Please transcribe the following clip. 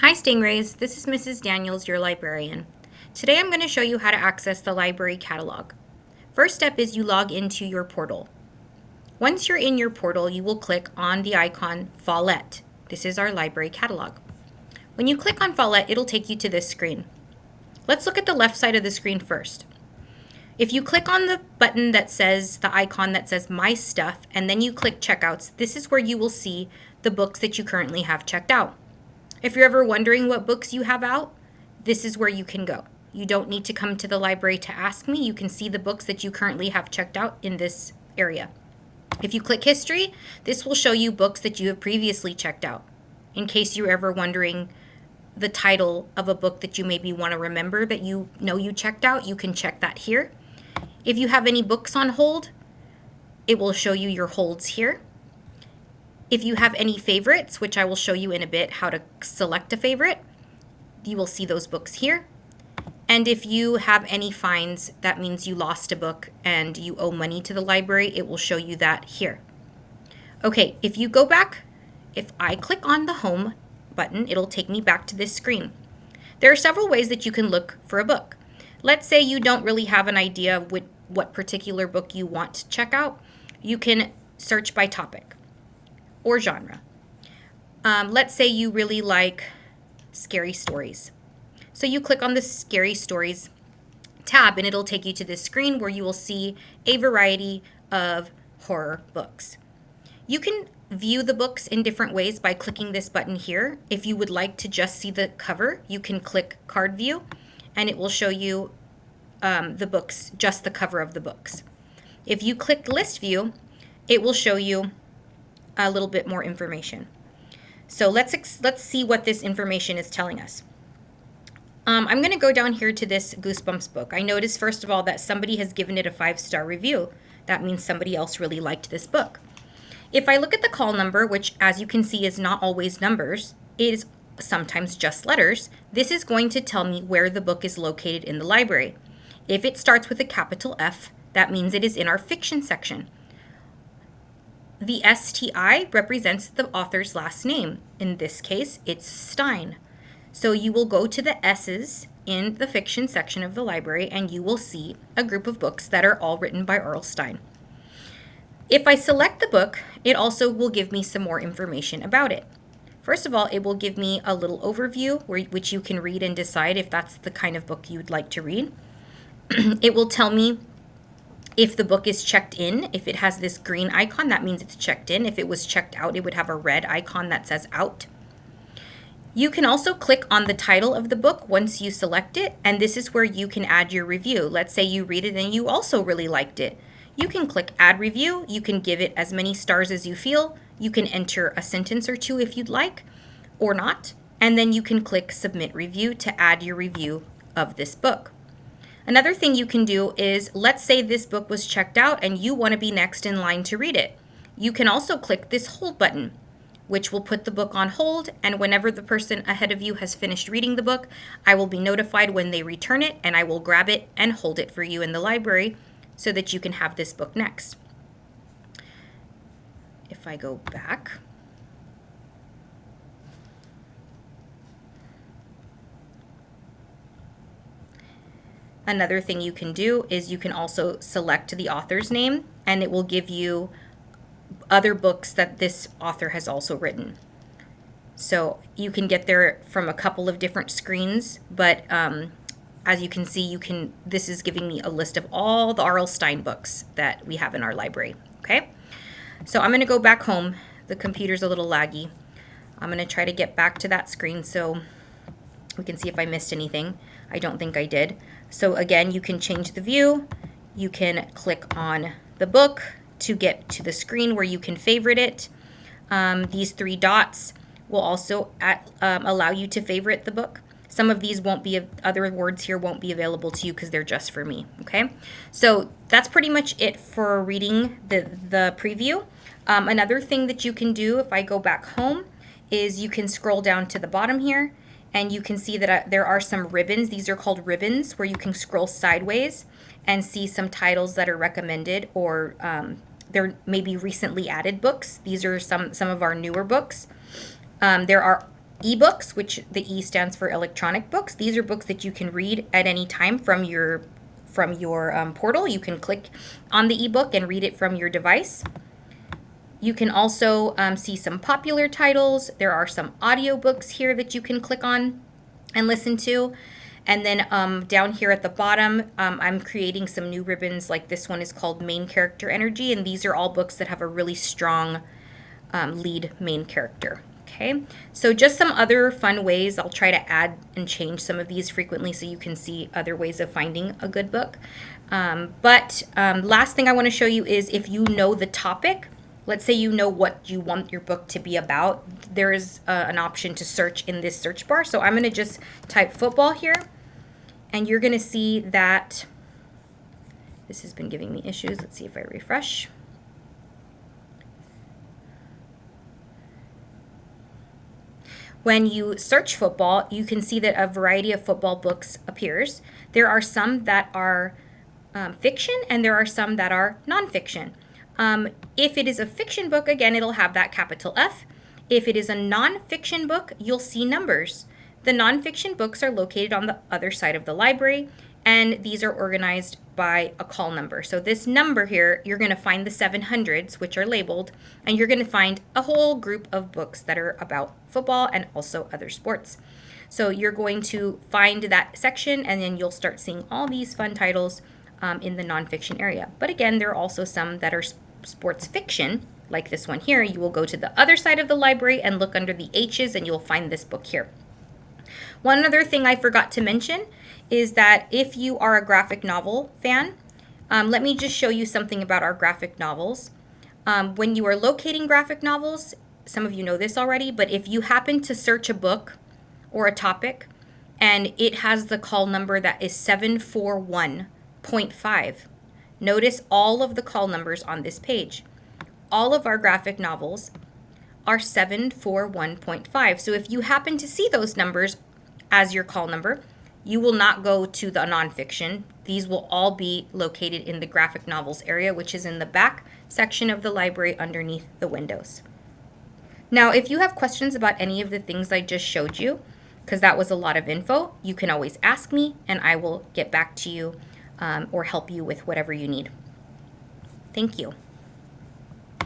Hi Stingrays, this is Mrs. Daniels, your librarian. Today I'm going to show you how to access the library catalog. First step is you log into your portal. Once you're in your portal, you will click on the icon Follett. This is our library catalog. When you click on Follett, it'll take you to this screen. Let's look at the left side of the screen first. If you click on the button that says, the icon that says My Stuff, and then you click Checkouts, this is where you will see the books that you currently have checked out. If you're ever wondering what books you have out, this is where you can go. You don't need to come to the library to ask me. You can see the books that you currently have checked out in this area. If you click History, this will show you books that you have previously checked out. In case you're ever wondering the title of a book that you maybe want to remember that you know you checked out, you can check that here. If you have any books on hold, it will show you your holds here. If you have any favorites, which I will show you in a bit how to select a favorite, you will see those books here. And if you have any fines, that means you lost a book and you owe money to the library, it will show you that here. Okay, if you go back, if I click on the home button, it'll take me back to this screen. There are several ways that you can look for a book. Let's say you don't really have an idea of what particular book you want to check out. You can search by topic or genre. Let's say you really like scary stories. So you click on the Scary Stories tab and it'll take you to this screen where you will see a variety of horror books. You can view the books in different ways by clicking this button here. If you would like to just see the cover, you can click Card View and it will show you the books, just the cover of the books. If you click List View, it will show you a little bit more information. So let's see what this information is telling us. I'm going to go down here to this Goosebumps book. I noticed first of all that somebody has given it a 5-star review. That means somebody else really liked this book. If I look at the call number, which as you can see is not always numbers, it is sometimes just letters, this is going to tell me where the book is located in the library. If it starts with a capital F, that means it is in our fiction section. The STI represents the author's last name. In this case, it's Stein. So you will go to the S's in the fiction section of the library and you will see a group of books that are all written by R.L. Stine. If I select the book, it also will give me some more information about it. First of all, it will give me a little overview which you can read and decide if that's the kind of book you'd like to read. It will tell me if the book is checked in. If it has this green icon, that means it's checked in. If it was checked out, it would have a red icon that says out. You can also click on the title of the book once you select it, and this is where you can add your review. Let's say you read it and you also really liked it. You can click Add Review. You can give it as many stars as you feel. You can enter a sentence or two if you'd like, or not. And then you can click Submit Review to add your review of this book. Another thing you can do is, let's say this book was checked out and you want to be next in line to read it. You can also click this hold button, which will put the book on hold, and whenever the person ahead of you has finished reading the book, I will be notified when they return it and I will grab it and hold it for you in the library so that you can have this book next. If I go back, another thing you can do is you can also select the author's name and it will give you other books that this author has also written. So you can get there from a couple of different screens, but as you can see, this is giving me a list of all the R.L. Stine books that we have in our library. Okay, so I'm going to go back home. The computer's a little laggy. I'm going to try to get back to that screen so we can see if I missed anything. I don't think I did. So again, you can change the view. You can click on the book to get to the screen where you can favorite it. These 3 dots will also allow you to favorite the book. Some of these won't be, other words here won't be available to you because they're just for me, okay? So that's pretty much it for reading the preview. Another thing that you can do, if I go back home, is you can scroll down to the bottom here and you can see that there are some ribbons. These are called ribbons, where you can scroll sideways and see some titles that are recommended, or there may be recently added books. These are some of our newer books. There are ebooks, which the E stands for electronic books. These are books that you can read at any time from your portal. You can click on the ebook and read it from your device. You can also see some popular titles. There are some audiobooks here that you can click on and listen to. And then down here at the bottom, I'm creating some new ribbons. Like this one is called Main Character Energy, and these are all books that have a really strong lead main character. Okay, so just some other fun ways. I'll try to add and change some of these frequently so you can see other ways of finding a good book. Last thing I want to show you is if you know the topic, let's say you know what you want your book to be about, there is an option to search in this search bar. So I'm going to just type football here, and you're going to see that this has been giving me issues. Let's see if I refresh. When you search football, you can see that a variety of football books appears. There are some that are fiction, and there are some that are nonfiction. If it is a fiction book, again, it'll have that capital F. If it is a nonfiction book, you'll see numbers. The nonfiction books are located on the other side of the library, and these are organized by a call number. So this number here, you're going to find the 700s, which are labeled, and you're going to find a whole group of books that are about football and also other sports. So you're going to find that section, and then you'll start seeing all these fun titles in the nonfiction area. But again, there are also some that are sports fiction, like this one here. You will go to the other side of the library and look under the H's, and you'll find this book here. One other thing I forgot to mention is that if you are a graphic novel fan, let me just show you something about our graphic novels. When you are locating graphic novels, some of you know this already, but if you happen to search a book or a topic and it has the call number that is 741.5, notice all of the call numbers on this page. All of our graphic novels are 741.5. So if you happen to see those numbers as your call number, you will not go to the nonfiction. These will all be located in the graphic novels area, which is in the back section of the library underneath the windows. Now, if you have questions about any of the things I just showed you, because that was a lot of info, you can always ask me and I will get back to you or help you with whatever you need. Thank you.